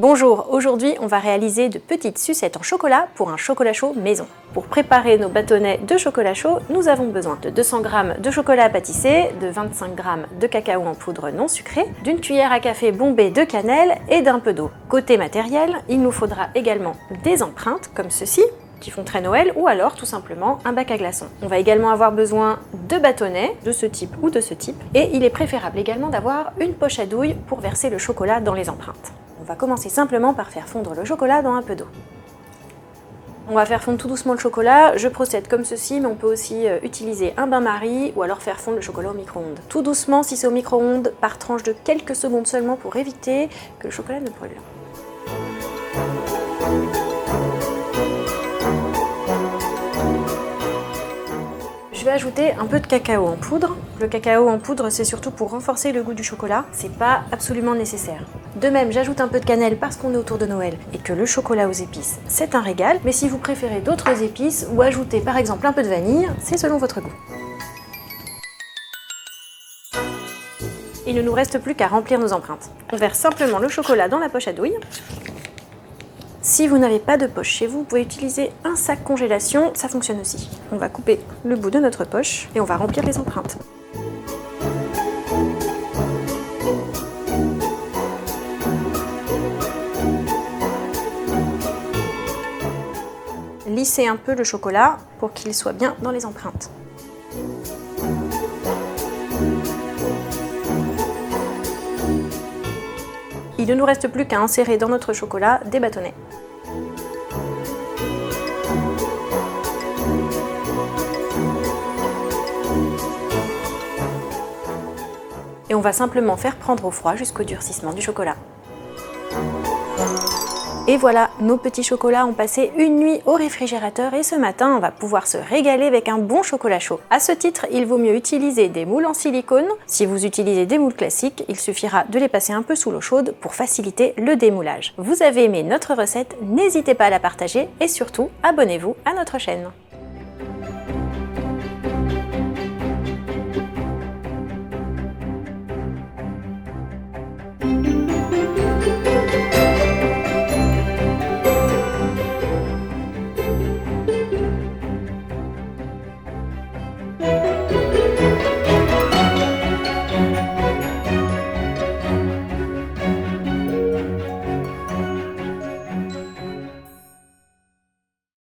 Bonjour, aujourd'hui on va réaliser de petites sucettes en chocolat pour un chocolat chaud maison. Pour préparer nos bâtonnets de chocolat chaud, nous avons besoin de 200 g de chocolat à pâtisser, de 25 g de cacao en poudre non sucré, d'une cuillère à café bombée de cannelle et d'un peu d'eau. Côté matériel, il nous faudra également des empreintes comme ceci, qui font très Noël, ou alors tout simplement un bac à glaçons. On va également avoir besoin de bâtonnets de ce type ou de ce type, et il est préférable également d'avoir une poche à douille pour verser le chocolat dans les empreintes. On va commencer simplement par faire fondre le chocolat dans un peu d'eau. On va faire fondre tout doucement le chocolat, je procède comme ceci, mais on peut aussi utiliser un bain-marie ou alors faire fondre le chocolat au micro-ondes. Tout doucement si c'est au micro-ondes, par tranche de quelques secondes seulement pour éviter que le chocolat ne brûle. Je vais ajouter un peu de cacao en poudre. Le cacao en poudre, c'est surtout pour renforcer le goût du chocolat. C'est pas absolument nécessaire. De même, j'ajoute un peu de cannelle parce qu'on est autour de Noël et que le chocolat aux épices, c'est un régal. Mais si vous préférez d'autres épices ou ajouter par exemple un peu de vanille, c'est selon votre goût. Il ne nous reste plus qu'à remplir nos empreintes. On verse simplement le chocolat dans la poche à douille. Si vous n'avez pas de poche chez vous, vous pouvez utiliser un sac congélation, ça fonctionne aussi. On va couper le bout de notre poche et on va remplir les empreintes. Lissez un peu le chocolat pour qu'il soit bien dans les empreintes. Il ne nous reste plus qu'à insérer dans notre chocolat des bâtonnets. Et on va simplement faire prendre au froid jusqu'au durcissement du chocolat. Et voilà, nos petits chocolats ont passé une nuit au réfrigérateur et ce matin, on va pouvoir se régaler avec un bon chocolat chaud. À ce titre, il vaut mieux utiliser des moules en silicone. Si vous utilisez des moules classiques, il suffira de les passer un peu sous l'eau chaude pour faciliter le démoulage. Vous avez aimé notre recette, n'hésitez pas à la partager et surtout, abonnez-vous à notre chaîne.